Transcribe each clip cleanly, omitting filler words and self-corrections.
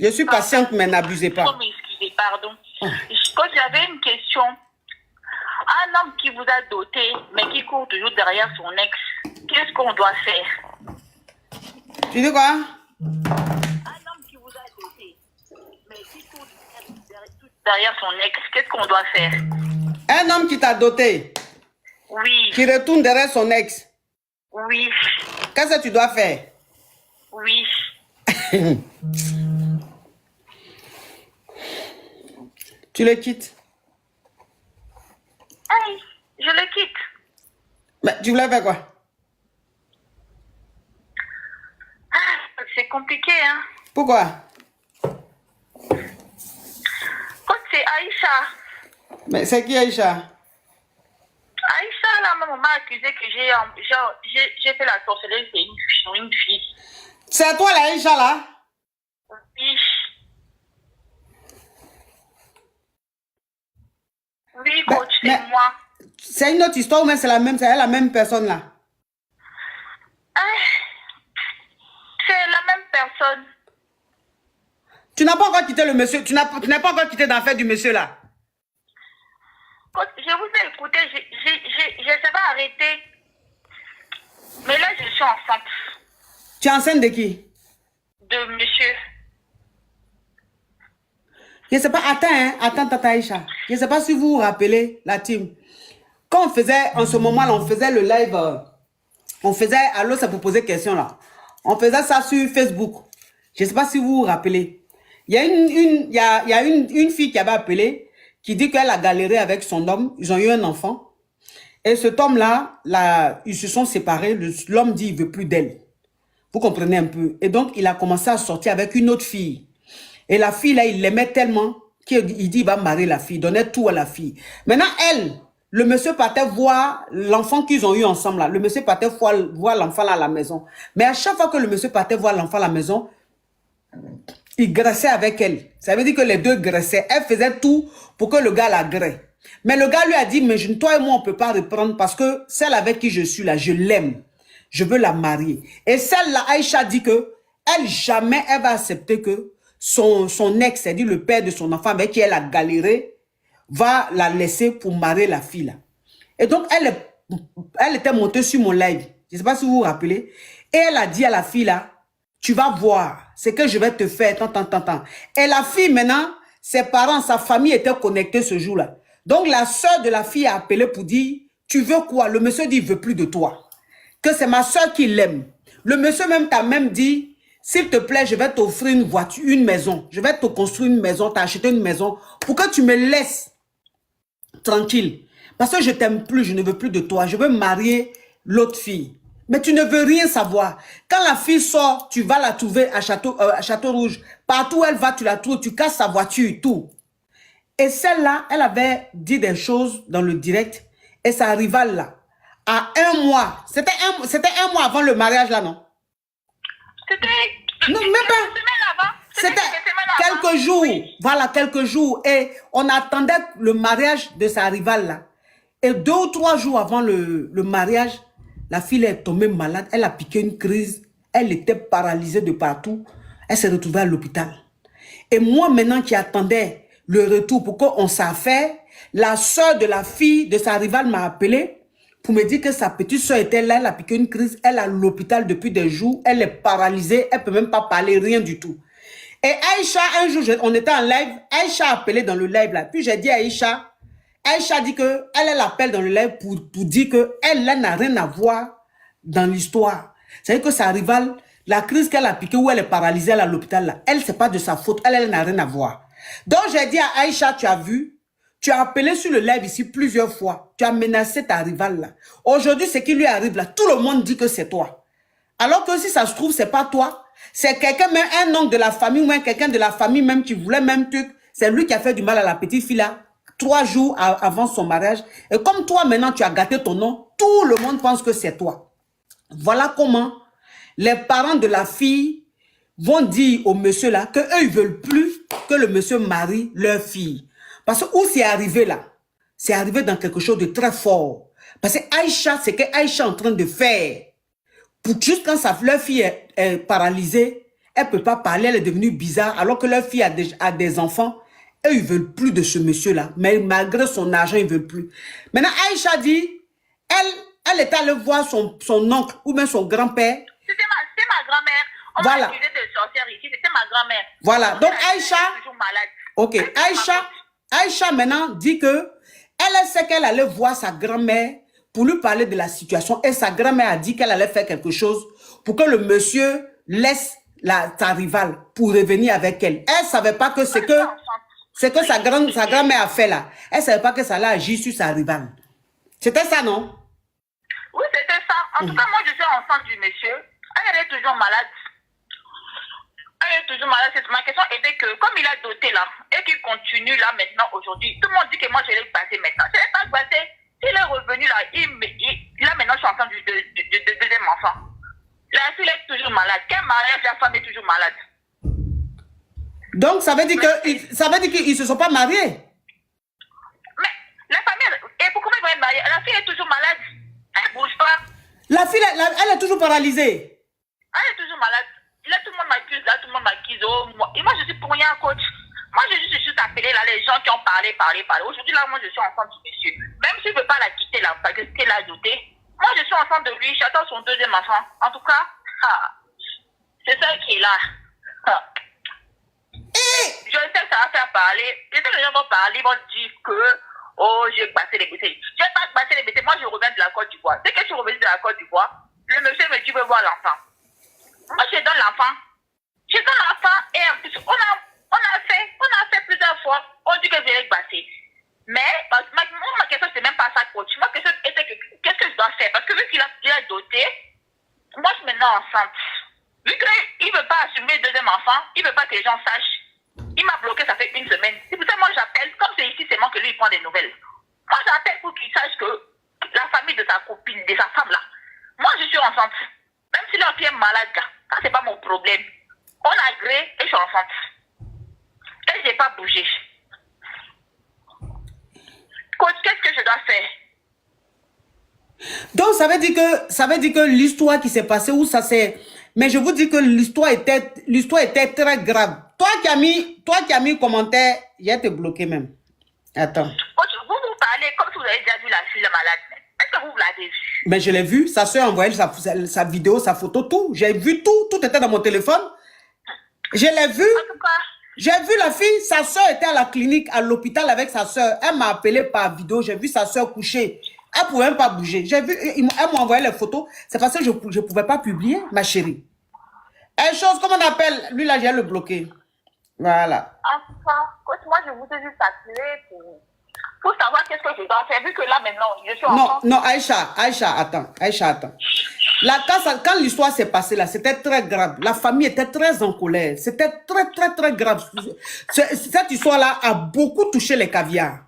Je suis patiente, mais n'abusez pas. Il faut m'excuser, pardon. Quand j'avais une question, un homme qui vous a doté, mais qui court toujours derrière son ex, qu'est-ce qu'on doit faire? Tu dis quoi? Un homme qui vous a doté, mais qui court derrière son ex, qu'est-ce qu'on doit faire? Un homme qui t'a doté, Oui. qui retourne derrière son ex, Oui. qu'est-ce que tu dois faire? Oui. Tu le quittes. Hey, je le quitte. Mais tu voulais faire quoi? Ah, c'est compliqué, hein. Pourquoi? Quand c'est Aïcha. Mais c'est qui Aïcha? Aïcha, là, maman m'a accusé que j'ai fait la sorcellerie, c'est une fille. C'est toi la Aïcha là? Oui. Oui, coach, c'est moi. C'est une autre histoire, mais c'est la même personne là. C'est la même personne. Tu n'as pas encore quitté le monsieur, tu n'as pas encore quitté d'affaire du monsieur là. Coach, je vous ai écouté, je ne sais pas arrêter. Mais là, je suis enceinte. Tu es enceinte de qui? De monsieur. Je ne sais pas, attends, Tata Aïcha. Je ne sais pas si vous vous rappelez, la team. Quand on faisait, en ce moment-là, on faisait le live, on faisait, allô, ça pour poser question là. On faisait ça sur Facebook. Je ne sais pas si vous vous rappelez. Il y a une fille qui avait appelé, qui dit qu'elle a galéré avec son homme. Ils ont eu un enfant. Et cet homme-là, ils se sont séparés. L'homme dit qu'il ne veut plus d'elle. Vous comprenez un peu. Et donc, il a commencé à sortir avec une autre fille. Et la fille, là, il l'aimait tellement qu'il dit qu'il va marier la fille, donner tout à la fille. Maintenant, elle, le monsieur partait voir l'enfant qu'ils ont eu ensemble, là. Le monsieur partait voir l'enfant là à la maison. Mais à chaque fois que le monsieur partait voir l'enfant à la maison, il graissait avec elle. Ça veut dire que les deux graissaient. Elle faisait tout pour que le gars la graisse. Mais le gars lui a dit, mais toi et moi, on ne peut pas reprendre parce que celle avec qui je suis là, je l'aime. Je veux la marier. Et celle-là, Aïcha dit que elle, jamais, elle va accepter que son ex, c'est-à-dire le père de son enfant avec qui elle a galéré, va la laisser pour marier la fille là. Et donc, elle était montée sur mon live. Je ne sais pas si vous vous rappelez. Et elle a dit à la fille là, tu vas voir ce que je vais te faire, tant. Et la fille maintenant, ses parents, sa famille étaient connectés ce jour-là. Donc, la soeur de la fille a appelé pour dire, tu veux quoi? Le monsieur dit, il ne veut plus de toi. Que c'est ma soeur qui l'aime. Le monsieur même t'a même dit, s'il te plaît, je vais t'offrir une voiture, une maison. Je vais te construire une maison, t'acheter une maison pour que tu me laisses tranquille. Parce que je t'aime plus, je ne veux plus de toi. Je veux marier l'autre fille. Mais tu ne veux rien savoir. Quand la fille sort, tu vas la trouver à Château Rouge. Partout où elle va, tu la trouves, tu casses sa voiture, tout. Et celle-là, elle avait dit des choses dans le direct. Et sa rivale là, à 1 mois, c'était un mois avant le mariage là, non? C'était... Non, même pas. C'était quelques jours. Oui. Voilà, quelques jours. Et on attendait le mariage de sa rivale là. Et 2 ou 3 jours avant le mariage, la fille est tombée malade. Elle a piqué une crise. Elle était paralysée de partout. Elle s'est retrouvée à l'hôpital. Et moi maintenant qui attendais le retour pour qu'on s'affaire, la soeur de la fille de sa rivale m'a appelé pour me dire que sa petite soeur était là, elle a piqué une crise, elle est à l'hôpital depuis des jours, elle est paralysée, elle ne peut même pas parler, rien du tout. Et Aïcha, un jour, on était en live, Aïcha a appelé dans le live là, puis j'ai dit à Aïcha, Aïcha dit qu'elle appelle dans le live pour dire qu'elle n'a rien à voir dans l'histoire. C'est-à-dire que sa rivale, la crise qu'elle a piquée où elle est paralysée à l'hôpital là, elle, c'est pas de sa faute, elle n'a rien à voir. Donc j'ai dit à Aïcha, tu as vu, tu as appelé sur le live ici plusieurs fois. Tu as menacé ta rivale là. Aujourd'hui, ce qui lui arrive là, tout le monde dit que c'est toi. Alors que si ça se trouve, c'est pas toi. C'est quelqu'un, même un oncle de la famille ou même quelqu'un de la famille même qui voulait même truc. C'est lui qui a fait du mal à la petite fille là, 3 jours avant son mariage. Et comme toi maintenant, tu as gâté ton nom, tout le monde pense que c'est toi. Voilà comment les parents de la fille vont dire au monsieur là qu'eux, ils veulent plus que le monsieur marie leur fille. Parce que où c'est arrivé là? C'est arrivé dans quelque chose de très fort. Parce que Aïcha, c'est que Aïcha est en train de faire. Pour juste quand leur fille est paralysée, elle ne peut pas parler, elle est devenue bizarre, alors que leur fille a des enfants. Eux, ils ne veulent plus de ce monsieur-là. Mais malgré son argent, ils ne veulent plus. Maintenant, Aïcha dit, elle est allée voir son oncle ou même son grand-père. C'était ma grand-mère. On m'a accusé de sorcière ici, c'était ma grand-mère. Voilà, donc Aïcha, toujours malade. Ok, Aïcha maintenant dit que elle sait qu'elle allait voir sa grand-mère pour lui parler de la situation et sa grand-mère a dit qu'elle allait faire quelque chose pour que le monsieur laisse sa rivale pour revenir avec elle. Elle ne savait pas que c'est que sa grand-mère a fait là. Elle ne savait pas que ça allait agir sur sa rivale. C'était ça, non? Oui, c'était ça. En tout cas, moi, je suis enceinte du monsieur. Elle est toujours malade. Elle est toujours malade. Ma question était que, comme il a doté là, et qu'il continue là maintenant aujourd'hui, tout le monde dit que moi je l'ai passé maintenant. Je ne l'ai pas passé. S'il est revenu là, là maintenant je suis enceinte du deuxième enfant. La fille est toujours malade. Quel mariage, la femme est toujours malade. Donc ça veut dire qu'ils ne se sont pas mariés. Mais la famille, et pourquoi ils vont être mariés? La fille est toujours malade. Elle ne bouge pas. La fille, elle est toujours paralysée. Elle est toujours malade. Là, tout le monde m'accuse, là, tout le monde m'accuse. Oh, et moi, je suis pour rien, coach. Moi, je suis juste appelé là, les gens qui ont parlé. Aujourd'hui, là, moi, je suis enceinte du monsieur. Même si je ne veux pas la quitter là, parce qu'elle a doté. Moi, je suis enceinte de lui. J'attends son deuxième enfant. En tout cas, c'est ça qui est là. Je sais que ça va faire parler. Je sais que les gens vont parler, ils vont dire que, oh, j'ai passé les bêtises. Je n'ai pas passé les bêtises. Moi, je reviens de la Côte d'Ivoire. Dès que je suis revenue de la Côte d'Ivoire, le monsieur me dit, je veux voir l'enfant. Moi, je donne l'enfant. Je donne l'enfant et en plus, on a fait plusieurs fois. On dit que je vais passer. Mais ma question, c'est même pas ça, coach. Ma question était que qu'est-ce que je dois faire? Parce que vu qu'il a doté, moi, je me mets enceinte. Vu qu'il ne veut pas assumer le deuxième enfant, il ne veut pas que les gens sachent. Il m'a bloqué, ça fait une semaine. C'est pour ça que moi, j'appelle. Comme c'est ici, c'est moi que lui, il prend des nouvelles. Moi, j'appelle pour qu'il sache que la famille de sa copine, de sa femme, là, moi, je suis enceinte. Même si leur fille est malade, là. Ça, c'est pas mon problème. On a gré et je suis enceinte. Et je n'ai pas bougé. Coach, qu'est-ce que je dois faire? Donc, ça veut dire que l'histoire qui s'est passée, où ça s'est... Mais je vous dis que l'histoire était très grave. Toi qui as mis commentaire, j'ai te bloqué même. Attends. Coach, vous parlez comme si vous avez déjà vu la fille malade. Est-ce que vous l'avez vue? Mais je l'ai vu. Sa soeur a envoyé sa vidéo, sa photo, tout. J'ai vu tout. Tout était dans mon téléphone. Je l'ai vu. En tout cas, J'ai vu la fille. Sa soeur était à la clinique, à l'hôpital avec sa soeur. Elle m'a appelé par vidéo. J'ai vu sa soeur coucher. Elle ne pouvait même pas bouger. J'ai vu, elle m'a envoyé les photos. C'est parce que je ne pouvais pas publier, ma chérie. Une chose, comment on appelle? Lui, là, j'ai le bloqué. Voilà. enfin, coach, moi, je vous ai juste appelé pour savoir qu'est-ce que je dois faire. Vu que là, maintenant, je suis enfant. Non, Aïcha, attends. Là, quand l'histoire s'est passée, là, c'était très grave. La famille était très en colère. C'était très, très, très grave. Cette histoire-là a beaucoup touché les caviars.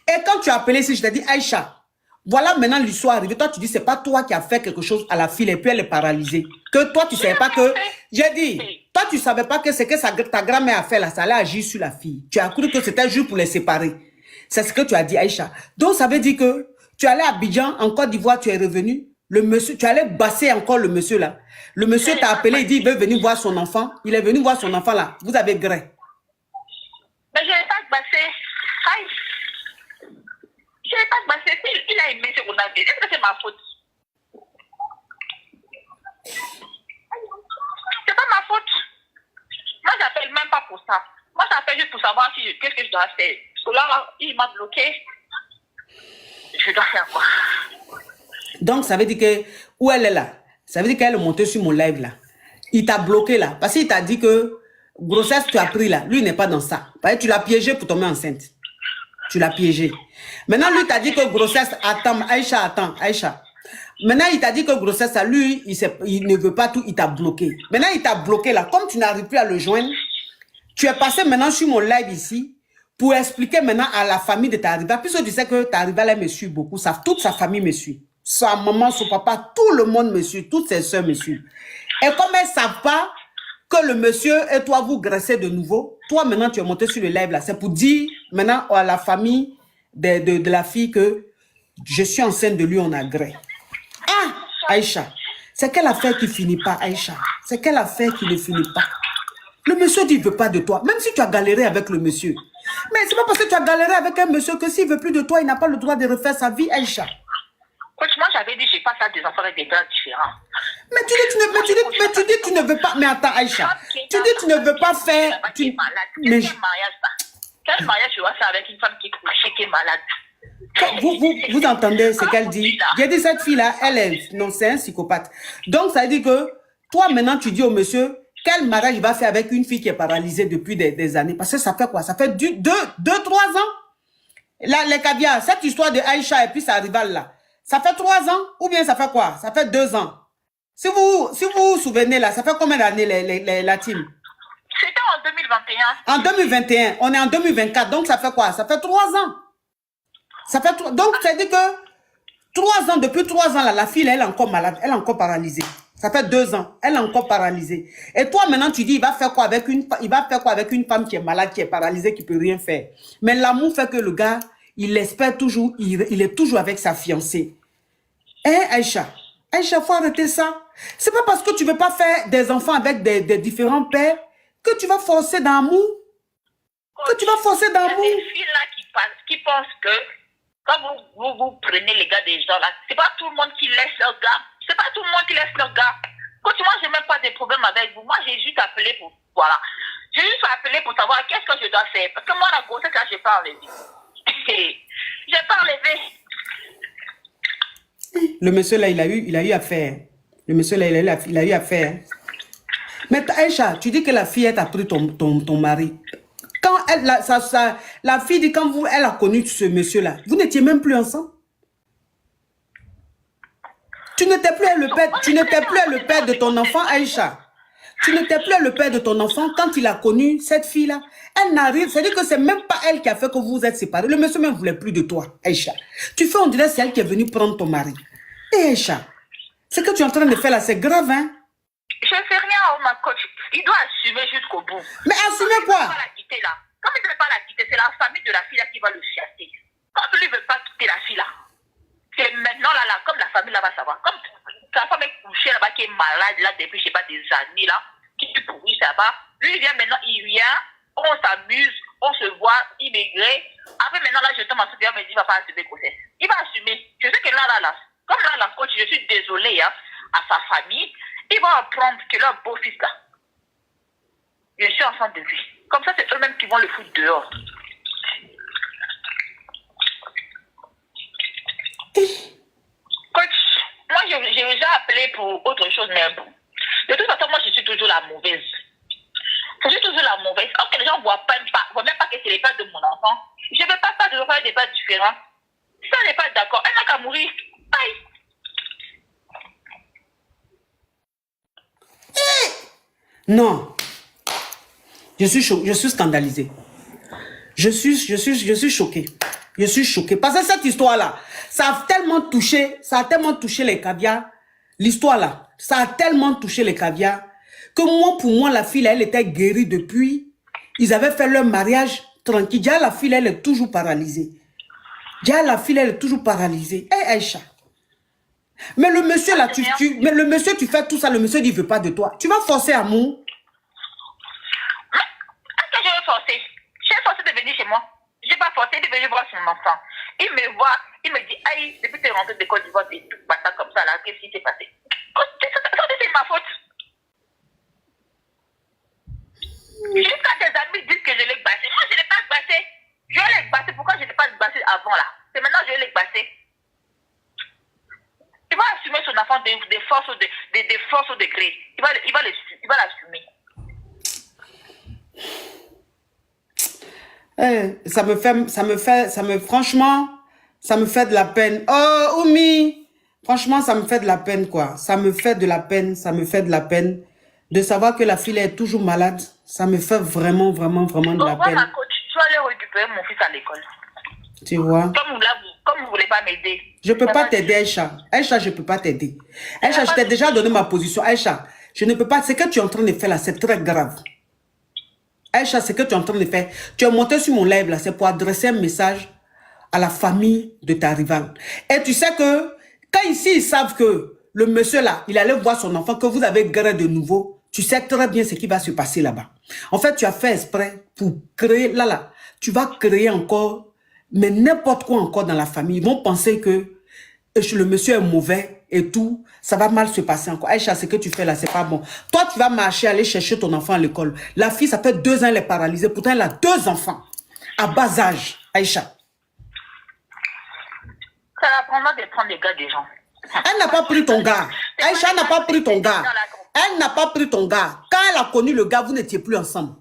Et quand tu as appelé ici, je t'ai dit, Aïcha, voilà maintenant l'histoire arrivée. Toi, tu dis, c'est pas toi qui as fait quelque chose à la fille et puis elle est paralysée. Que toi, tu savais pas que... J'ai dit, toi, tu savais pas que c'est que ta grand-mère a fait là, ça allait agir sur la fille. Tu as cru que c'était juste pour les séparer. C'est ce que tu as dit, Aïcha. Donc, ça veut dire que tu allais à Abidjan, en Côte d'Ivoire, tu es revenu. Le monsieur, tu allais basser encore le monsieur là. Le monsieur t'a appelé, il dit, il veut venir voir son enfant. Il est venu voir son enfant là. Vous avez gré. Mais je n'ai pas bassé. Aïe. Je n'ai pas bassé. Il a aimé ce qu'on a fait. Est-ce que c'est ma faute? C'est pas ma faute. Moi, j'appelle même pas pour ça. Moi, j'appelle juste pour savoir qu'est-ce que je dois faire. Parce que là, il m'a bloqué. Je dois faire quoi? Donc, ça veut dire que, où elle est là, ça veut dire qu'elle est montée sur mon live là. Il t'a bloqué là. Parce qu'il t'a dit que grossesse, tu as pris là. Lui, il n'est pas dans ça. Parce que tu l'as piégé pour tomber enceinte. Tu l'as piégé. Maintenant, lui, t'a dit que grossesse, attends, Aïcha. Maintenant, il t'a dit que grossesse, à lui, il ne veut pas tout, il t'a bloqué. Maintenant, il t'a bloqué là. Comme tu n'arrives plus à le joindre, tu es passé maintenant sur mon live ici pour expliquer maintenant à la famille de ta rival. Puisque tu sais que ta rival, elle me suit beaucoup. Toute sa famille me suit. Sa maman, son papa, tout le monde me suit. Toutes ses soeurs me suivent. Et comme elles ne savent pas que le monsieur et toi, vous graissez de nouveau, toi, maintenant, tu es monté sur le live là. C'est pour dire maintenant à la famille de la fille que je suis enceinte de lui, on a gré. Ah, Aïcha, c'est quelle affaire qui finit pas, Aïcha? C'est quelle affaire qui ne finit pas? Le monsieur dit, il ne veut pas de toi. Même si tu as galéré avec le monsieur. Mais c'est pas parce que tu as galéré avec un monsieur que s'il ne veut plus de toi, il n'a pas le droit de refaire sa vie, Aïcha. Coach, moi j'avais dit, je passe à des enfants avec des pères différents. Mais tu dis, tu ne veux pas. Mais attends, Aïcha. Tu dis, tu ne veux pas faire. Quel mariage ça? Quel mariage tu vas faire avec une femme qui est couchée, qui est malade? Vous entendez ce qu'elle dit? J'ai dit, cette fille-là, elle est. Non, c'est un psychopathe. Donc, ça veut dire que toi, maintenant, tu dis au monsieur, quel mariage il va faire avec une fille qui est paralysée depuis des années? Parce que ça fait quoi? Ça fait 2-3 ans. Là, les caviars, cette histoire de Aïcha et puis sa rivale là, ça fait 3 ans? Ou bien ça fait quoi? Ça fait 2 ans. Si vous vous souvenez là, ça fait combien d'années la team? C'était en 2021. En 2021. On est en 2024. Donc, ça fait quoi? Ça fait 3 ans. Ça fait donc, ça veut dire que 3 ans, depuis 3 ans, là, la fille, elle est encore malade, elle est encore paralysée. Ça fait 2 ans, elle est encore paralysée. Et toi, maintenant, tu dis, il va faire quoi avec une femme qui est malade, qui est paralysée, qui peut rien faire. Mais l'amour fait que le gars, il espère toujours, il est toujours avec sa fiancée. Hein, Aïcha? Aïcha, faut arrêter ça. C'est pas parce que tu veux pas faire des enfants avec des différents pères que tu vas forcer d'amour. Que tu vas forcer d'amour. Il y a des filles là qui pensent que quand vous prenez les gars des gens là, c'est pas tout le monde qui laisse leur gars. C'est pas tout le monde qui laisse leur gars. Quand moi, j'ai même pas de problème avec vous. Moi, j'ai juste appelé pour, voilà. J'ai juste appelé pour savoir qu'est-ce que je dois faire. Parce que moi, la grossesse là, j'ai pas enlevé. J'ai pas enlevé. Le monsieur là, il a eu à faire. Le monsieur là, il a eu à faire. Mais Aïcha, tu dis que la fille, elle t'a pris ton mari. Quand la fille dit, quand elle a connu ce monsieur-là, vous n'étiez même plus ensemble. Tu n'étais plus le père de ton enfant, Aïcha. Tu n'étais plus le père de ton enfant quand il a connu cette fille-là. Elle n'arrive, c'est-à-dire que c'est même pas elle qui a fait que vous vous êtes séparés. Le monsieur même ne voulait plus de toi, Aïcha. Tu fais, on dirait c'est elle qui est venue prendre ton mari. Et Aïcha, ce que tu es en train de faire là, c'est grave, hein? Je ne fais rien, ma coach. Il doit assumer jusqu'au bout. Mais assumer quoi? Comme il ne veut pas la quitter là. Comme il ne veut pas la quitter, c'est la famille de la fille là qui va le chasser. Comme lui ne veut pas quitter la fille là, c'est maintenant là, comme la famille là va savoir. Comme sa femme est couchée là-bas, qui est malade là depuis, je ne sais pas, des années là, qui est pourrie là-bas. Lui, il vient maintenant, il vient, on s'amuse, on se voit, il maigrit. Après maintenant là, je tombe en souvenir, mais il ne va pas assumer grossesse. Il va assumer. Je sais que là, comme là, la coach, je suis désolée hein, à sa famille. Ils vont apprendre que leur beau-fils là, je suis enfant de lui. Comme ça, c'est eux-mêmes qui vont le foutre dehors. Coach, moi, j'ai déjà appelé pour autre chose, mais bon. De toute façon, moi, je suis toujours la mauvaise. Je suis toujours la mauvaise. Or que les gens ne voient même pas que c'est les pères de mon enfant. Je ne veux pas faire des pères différents. Si on n'est pas d'accord, elle n'a qu'à mourir. Aïe. Non. Je suis scandalisée. Je suis choquée. Je suis choquée. Parce que cette histoire-là, ça a tellement touché les caviars. L'histoire-là, ça a tellement touché les caviars que pour moi, la fille, elle était guérie depuis. Ils avaient fait leur mariage tranquille. Déjà, la fille, elle est toujours paralysée. Eh, Aïcha. Mais le monsieur, là, tu fais tout ça, le monsieur dit, il ne veut pas de toi. Tu vas forcer amour. Est-ce que je vais forcer? J'ai forcé de venir chez moi. Je n'ai pas forcé de venir voir son enfant. Il me voit, il me dit, aïe, depuis que tu es rentré de Côte d'Ivoire, tu es tout bâtard comme ça, là, qu'est-ce qui s'est passé? C'est ma faute. Jusqu'à tes amis disent que je l'ai bassé. Moi, je ne l'ai pas bassé. Je l'ai bassé. Pourquoi je ne l'ai pas bassé avant, là? C'est maintenant que je l'ai bassé. Il va assumer son enfant des forces au degré. Il va l'assumer. Franchement, ça me fait de la peine. Oh, Oumi, franchement, ça me fait de la peine, quoi. Ça me fait de la peine de savoir que la fille est toujours malade. Ça me fait vraiment de la peine. Ma coach, tu vas aller récupérer mon fils à l'école. Tu vois? Comme vous ne voulez pas m'aider. Je ne peux pas t'aider, Aïcha. Aïcha, je ne peux pas t'aider. Aïcha, je t'ai déjà donné ma position. Aïcha, je ne peux pas. Ce que tu es en train de faire là, c'est très grave. Aïcha, ce que tu es en train de faire, tu es monté sur mon live là, c'est pour adresser un message à la famille de ta rivale. Et tu sais que, quand ici, ils savent que le monsieur là, il allait voir son enfant, que vous avez guerre de nouveau, Tu sais très bien ce qui va se passer là-bas. En fait, tu as fait exprès pour créer, là, tu vas créer encore, mais n'importe quoi encore dans la famille. Ils vont penser que le monsieur est mauvais et tout, ça va mal se passer encore. Aïcha, ce que tu fais là, c'est pas bon. Toi, tu vas marcher, aller chercher ton enfant à l'école. La fille, ça fait 2 ans, elle est paralysée. Pourtant, elle a 2 enfants à bas âge. Aïcha. Ça va prendre de prendre les gars des gens. Elle n'a pas pris ton gars. Aïcha n'a pas pris ton gars. Elle n'a pas pris ton gars. Quand elle a connu le gars, vous n'étiez plus ensemble.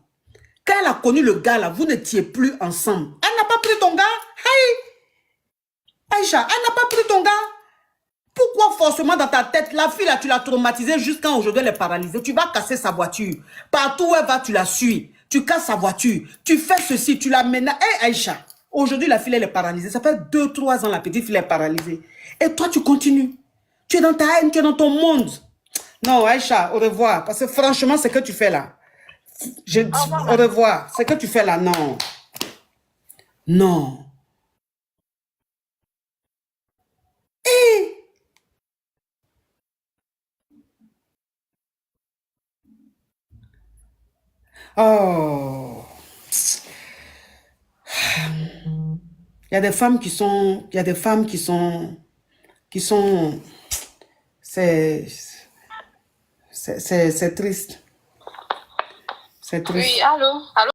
Quand elle a connu le gars là, vous n'étiez plus ensemble. Elle n'a pas pris ton gars. Hey! Aïcha, elle n'a pas pris ton gars. Pourquoi forcément dans ta tête, la fille là, tu l'as traumatisée jusqu'à aujourd'hui, elle est paralysée. Tu vas casser sa voiture. Partout où elle va, tu la suis. Tu casses sa voiture. Tu fais ceci, tu la menaces. Hey Aïcha, aujourd'hui la fille elle est paralysée. Ça fait 2-3 ans la petite fille est paralysée. Et toi tu continues. Tu es dans ta haine, tu es dans ton monde. Non Aïcha, au revoir. Parce que franchement, ce que tu fais là. Au revoir. Ce que tu fais là, non. Non. Hey! Oh. Il y a des femmes qui sont... Il y a des femmes qui sont... C'est triste. C'est triste. Oui, allô? Allô?